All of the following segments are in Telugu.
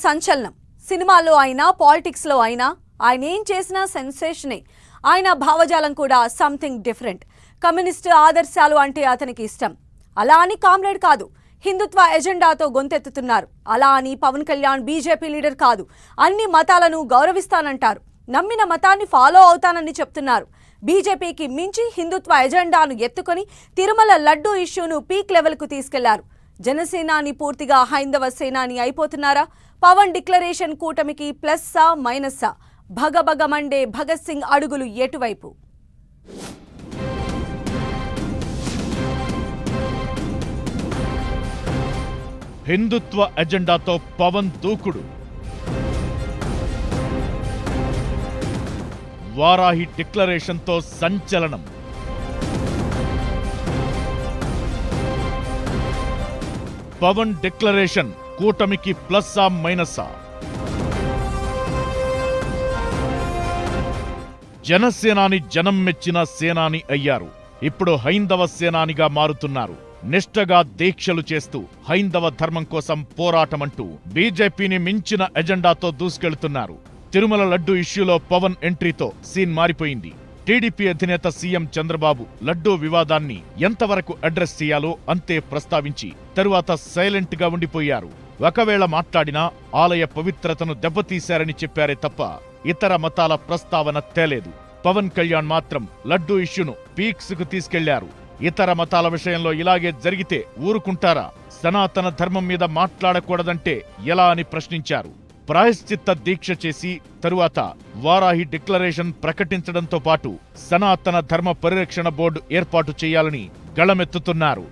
సంచలనం. సినిమాల్లో అయినా పాలిటిక్స్లో అయినా ఆయన ఏం చేసినా సెన్సేషనే. ఆయన భావజాలం కూడా సంథింగ్ డిఫరెంట్. కమ్యూనిస్టు ఆదర్శాలు అంటే అతనికి ఇష్టం. అలా అని కామ్రేడ్ కాదు, హిందుత్వ ఎజెండాతో గొంతెత్తుతున్నారు. అలా అని పవన్ కళ్యాణ్ బీజేపీ లీడర్ కాదు, అన్ని మతాలను గౌరవిస్తానంటారు. నమ్మిన మతాన్ని ఫాలో అవుతానని చెప్తున్నారు. బీజేపీకి మించి హిందుత్వ ఎజెండాను ఎత్తుకొని తిరుమల లడ్డూ ఇష్యూను పీక్ లెవెల్కు తీసుకెళ్లారు. జనసేనాని పూర్తిగా హైందవ సేనాని అయిపోతున్నారా? పవన్ డిక్లరేషన్ కూటమికి ప్లస్సా మైనస్సా? భగభగ మండే భగత్ సింగ్ అడుగులు ఎటువైపు? హిందుత్వ ఎజెండాతో పవన్ దూకుడు. వారాహి డిక్లరేషన్తో సంచలనం. పవన్ డిక్లరేషన్ కూటమికి ప్లస్సా మైనస్సా? జనసేనాని జనం మెచ్చిన సేనాని అయ్యారు. ఇప్పుడు హైందవ సేనానిగా మారుతున్నారు. నిష్టగా దీక్షలు చేస్తూ హైందవ ధర్మం కోసం పోరాటమంటూ బీజేపీని మించిన ఎజెండాతో దూసుకెళ్తున్నారు. తిరుమల లడ్డు ఇష్యూలో పవన్ ఎంట్రీతో సీన్ మారిపోయింది. టీడీపీ అధినేత సీఎం చంద్రబాబు లడ్డూ వివాదాన్ని ఎంతవరకు అడ్రస్ చేయాలో అంతే ప్రస్తావించి తరువాత సైలెంట్ గా ఉండిపోయారు. ఒకవేళ మాట్లాడినా ఆలయ పవిత్రతను దెబ్బతీశారని చెప్పారే తప్ప ఇతర మతాల ప్రస్తావన తేలేదు. పవన్ కళ్యాణ్ మాత్రం లడ్డూ ఇష్యూను పీక్స్ కు తీసుకెళ్లారు. ఇతర మతాల విషయంలో ఇలాగే జరిగితే ఊరుకుంటారా? సనాతన ధర్మం మీద మాట్లాడకూడదంటే ఎలా అని ప్రశ్నించారు. ప్రాయశ్చిత్త దీక్ష చేసి తరువాత వారాహి డిక్లరేషన్ ప్రకటించడంతో పాటు సనాతన ధర్మ పరిరక్షణ బోర్డు ఏర్పాటు చేయాలని గళమెత్తుతున్నారు.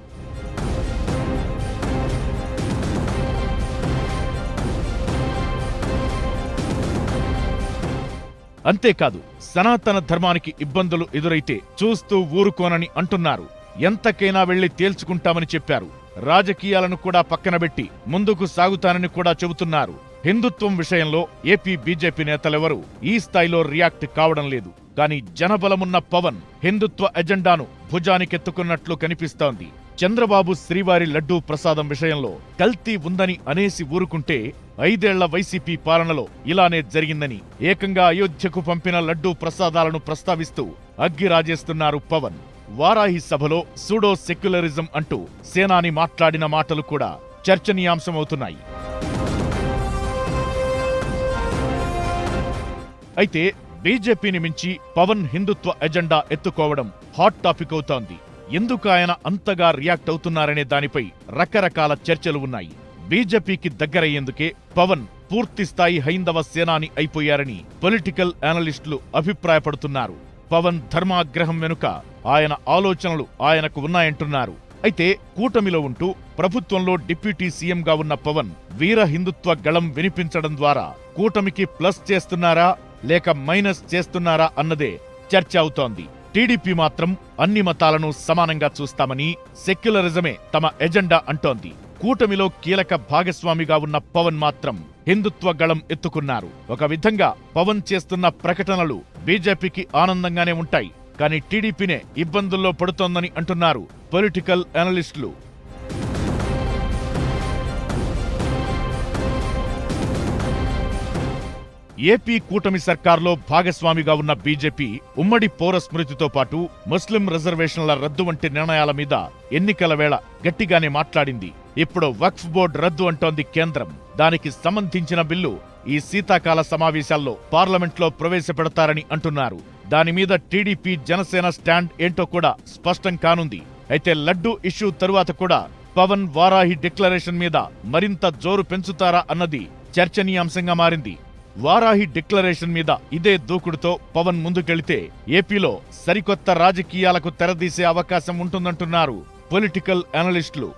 అంతేకాదు, సనాతన ధర్మానికి ఇబ్బందులు ఎదురైతే చూస్తూ ఊరుకోనని అంటున్నారు. ఎంతకైనా వెళ్లి తేల్చుకుంటామని చెప్పారు. రాజకీయాలను కూడా పక్కనబెట్టి ముందుకు సాగుతానని కూడా చెబుతున్నారు. హిందుత్వం విషయంలో ఏపీ బీజేపీ నేతలెవరూ ఈ స్థాయిలో రియాక్ట్ కావడం లేదు. కానీ జనబలమున్న పవన్ హిందుత్వ ఎజెండాను భుజానికెత్తుకున్నట్లు కనిపిస్తోంది. చంద్రబాబు శ్రీవారి లడ్డూ ప్రసాదం విషయంలో కల్తీ ఉందని అనేసి ఊరుకుంటే 5 ఏళ్ల వైసీపీ పాలనలో ఇలానే జరిగిందని ఏకంగా అయోధ్యకు పంపిన లడ్డూ ప్రసాదాలను ప్రస్తావిస్తూ అగ్గిరాజేస్తున్నారు పవన్. వారాహి సభలో సూడో సెక్యులరిజం అంటూ సేనాని మాట్లాడిన మాటలు కూడా చర్చనీయాంశమవుతున్నాయి. అయితే బీజేపీని మించి పవన్ హిందుత్వ ఎజెండా ఎత్తుకోవడం హాట్ టాపిక్ అవుతోంది. ఎందుకు ఆయన అంతగా రియాక్ట్ అవుతున్నారనే దానిపై రకరకాల చర్చలు ఉన్నాయి. బీజేపీకి దగ్గరయ్యేందుకే పవన్ పూర్తిస్థాయి హైందవ సేనాని అయిపోయారని పొలిటికల్ అనలిస్టులు అభిప్రాయపడుతున్నారు. పవన్ ధర్మాగ్రహం వెనుక ఆయన ఆలోచనలు ఆయనకు ఉన్నాయంటున్నారు. అయితే కూటమిలో ఉంటూ ప్రభుత్వంలో డిప్యూటీ సీఎంగా ఉన్న పవన్ వీర హిందుత్వ గళం వినిపించడం ద్వారా కూటమికి ప్లస్ చేస్తున్నారా లేక మైనస్ చేస్తున్నారా అన్నదే చర్చ అవుతోంది. టీడీపీ మాత్రం అన్ని మతాలను సమానంగా చూస్తామని, సెక్యులరిజమే తమ ఎజెండా అంటోంది. కూటమిలో కీలక భాగస్వామిగా ఉన్న పవన్ మాత్రం హిందుత్వ గళం ఎత్తుకున్నారు. ఒక విధంగా పవన్ చేస్తున్న ప్రకటనలు బీజేపీకి ఆనందంగానే ఉంటాయి. కానీ టీడీపీనే ఇబ్బందుల్లో పడుతోందని అంటున్నారు పొలిటికల్ అనలిస్టులు. ఏపీ కూటమి సర్కార్లో భాగస్వామిగా ఉన్న బీజేపీ ఉమ్మడి పౌర స్మృతితో పాటు ముస్లిం రిజర్వేషన్ల రద్దు వంటి నిర్ణయాల మీద ఎన్నికల వేళ గట్టిగానే మాట్లాడింది. ఇప్పుడు వక్ఫ్ బోర్డు రద్దు అంటోంది కేంద్రం. దానికి సంబంధించిన బిల్లు ఈ శీతాకాల సమావేశాల్లో పార్లమెంట్లో ప్రవేశపెడతారని అంటున్నారు. దానిమీద టీడీపీ జనసేన స్టాండ్ ఏంటో కూడా స్పష్టం కానుంది. అయితే లడ్డూ ఇష్యూ తరువాత కూడా పవన్ వారాహి డిక్లరేషన్ మీద మరింత జోరు పెంచుతారా అన్నది చర్చనీయాంశంగా మారింది. వారాహి డిక్లరేషన్ మీద ఇదే దూకుడుతో పవన్ ముందుకెళితే ఏపీలో సరికొత్త రాజకీయాలకు తెరదీసే అవకాశం ఉంటుందంటున్నారు పొలిటికల్ అనలిస్టులు.